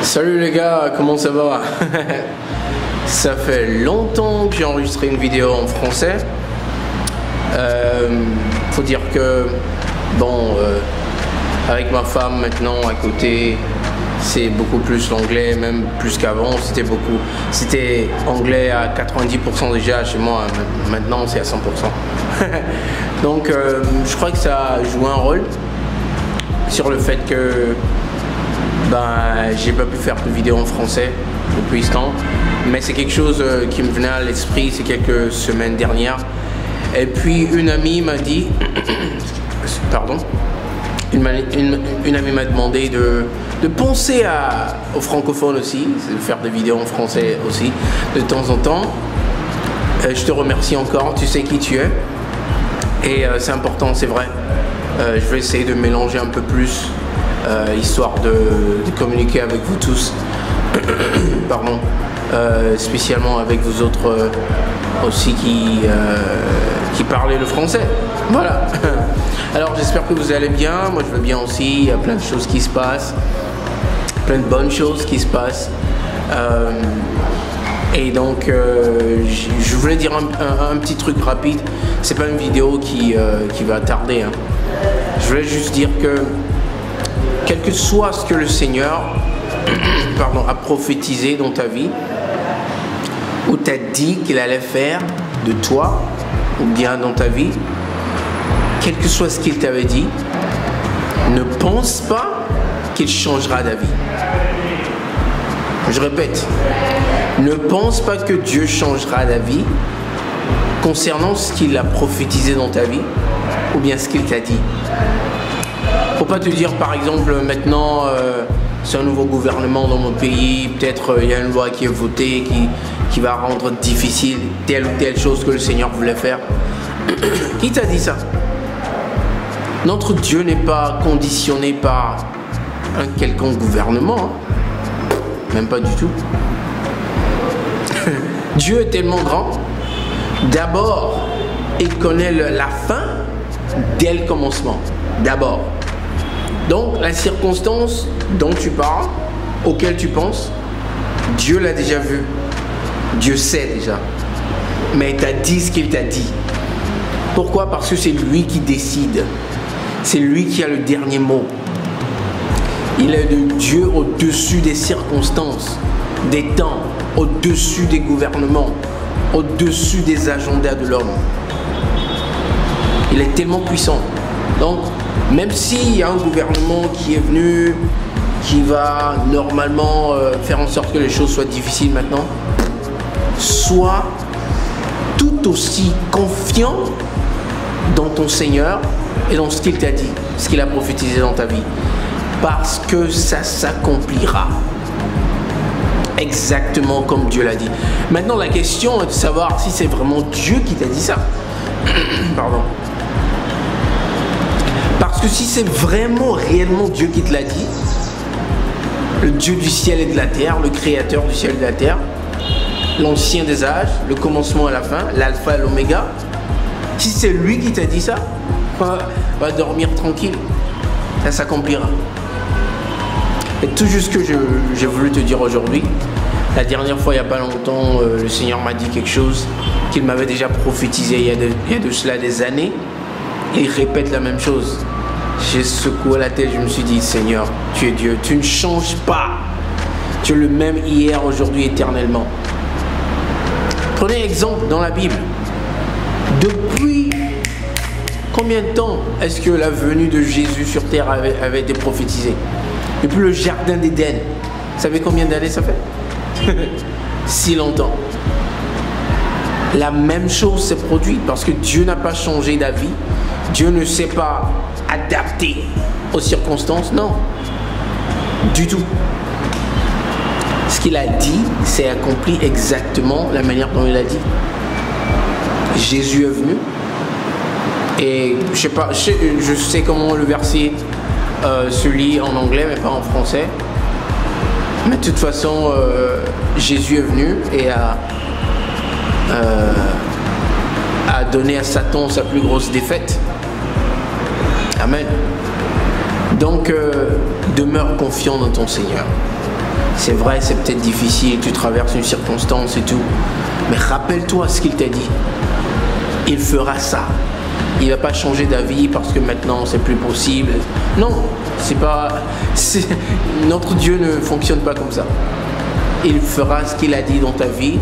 Salut les gars, comment ça va? Ça fait longtemps que j'ai enregistré une vidéo en français. Faut dire que bon, avec ma femme maintenant à côté, c'est beaucoup plus l'anglais, même plus qu'avant. C'était anglais à 90% déjà chez moi. Maintenant c'est à 100%. Donc je crois que ça a joué un rôle sur le fait que j'ai pas pu faire de vidéo en français depuis ce temps, mais c'est quelque chose qui me venait à l'esprit ces quelques semaines dernières. Et puis une amie m'a dit pardon, une amie m'a demandé de penser aux francophones aussi, de faire des vidéos en français aussi de temps en temps. Je te remercie encore, tu sais qui tu es, et c'est important, c'est vrai. Je vais essayer de mélanger un peu plus, histoire de communiquer avec vous tous. Pardon. Spécialement avec vous autres aussi qui parlez le français. Voilà. Alors j'espère que vous allez bien. Moi je vais bien aussi. Il y a plein de choses qui se passent, plein de bonnes choses qui se passent. Et donc je voulais dire un petit truc rapide. C'est pas une vidéo qui va tarder, hein. Je voulais juste dire que quel que soit ce que le Seigneur a prophétisé dans ta vie, ou t'a dit qu'il allait faire de toi, ou bien dans ta vie, quel que soit ce qu'il t'avait dit, ne pense pas qu'il changera d'avis. Je répète, ne pense pas que Dieu changera d'avis concernant ce qu'il a prophétisé dans ta vie, ou bien ce qu'il t'a dit. Faut pas te dire par exemple maintenant c'est un nouveau gouvernement dans mon pays, peut-être il y a une loi qui est votée qui va rendre difficile telle ou telle chose que le Seigneur voulait faire. Qui t'a dit ça? Notre Dieu n'est pas conditionné par un quelconque gouvernement, hein. Même pas du tout. Dieu est tellement grand. D'abord, il connaît la fin dès le commencement. D'abord. Donc, la circonstance dont tu parles, auquel tu penses, Dieu l'a déjà vu. Dieu sait déjà. Mais il t'a dit ce qu'il t'a dit. Pourquoi? Parce que c'est lui qui décide. C'est lui qui a le dernier mot. Il est le Dieu au-dessus des circonstances, des temps, au-dessus des gouvernements, au-dessus des agendas de l'homme. Il est tellement puissant. Donc, même s'il y a un gouvernement qui est venu, qui va normalement faire en sorte que les choses soient difficiles maintenant, sois tout aussi confiant dans ton Seigneur et dans ce qu'il t'a dit, ce qu'il a prophétisé dans ta vie. Parce que ça s'accomplira exactement comme Dieu l'a dit. Maintenant, la question est de savoir si c'est vraiment Dieu qui t'a dit ça. Pardon. Parce que si c'est vraiment, réellement Dieu qui te l'a dit, le Dieu du ciel et de la terre, le créateur du ciel et de la terre, l'ancien des âges, le commencement et la fin, l'alpha et l'oméga, si c'est lui qui t'a dit ça, va dormir tranquille, ça s'accomplira. Et tout juste ce que j'ai voulu te dire aujourd'hui. La dernière fois, il n'y a pas longtemps, le Seigneur m'a dit quelque chose qu'il m'avait déjà prophétisé il y a de cela des années. Et il répète la même chose. J'ai secoué la tête, je me suis dit, Seigneur, tu es Dieu, tu ne changes pas. Tu es le même hier, aujourd'hui, éternellement. Prenez exemple dans la Bible. Depuis combien de temps est-ce que la venue de Jésus sur terre avait été prophétisée? Depuis le jardin d'Éden. Vous savez combien d'années ça fait? Si longtemps. La même chose s'est produite parce que Dieu n'a pas changé d'avis. Dieu ne s'est pas adapté aux circonstances. Non. Du tout. Ce qu'il a dit s'est accompli exactement la manière dont il a dit. Jésus est venu. Et je sais comment le verset se lit en anglais mais pas en français. Mais de toute façon, Jésus est venu et a donné à Satan sa plus grosse défaite. Amen. Donc, demeure confiant dans ton Seigneur. C'est vrai, c'est peut-être difficile, tu traverses une circonstance et tout. Mais rappelle-toi ce qu'il t'a dit. Il fera ça. Il va pas changer d'avis parce que maintenant c'est plus possible. Non, notre Dieu ne fonctionne pas comme ça. Il fera ce qu'il a dit dans ta vie.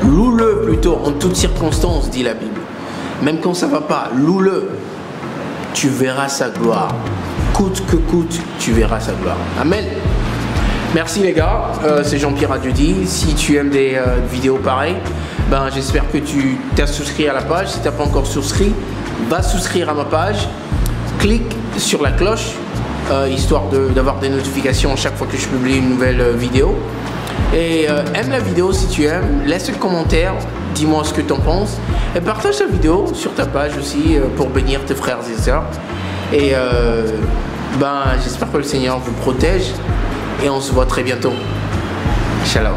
Loue-le plutôt en toutes circonstances, dit la Bible. Même quand ça va pas, loue-le. Tu verras sa gloire. Coûte que coûte, tu verras sa gloire. Amen. Merci les gars, c'est Jean-Pierre Adieu-dit. Si tu aimes des vidéos pareilles, j'espère que tu t'es souscrit à la page. Si tu n'as pas encore souscrit, va souscrire à ma page. Clique sur la cloche, histoire d'avoir des notifications chaque fois que je publie une nouvelle vidéo. Et aime la vidéo si tu aimes, laisse un commentaire, dis-moi ce que tu en penses. Et partage la vidéo sur ta page aussi pour bénir tes frères et sœurs. Et j'espère que le Seigneur vous protège. Et on se voit très bientôt. Shalom.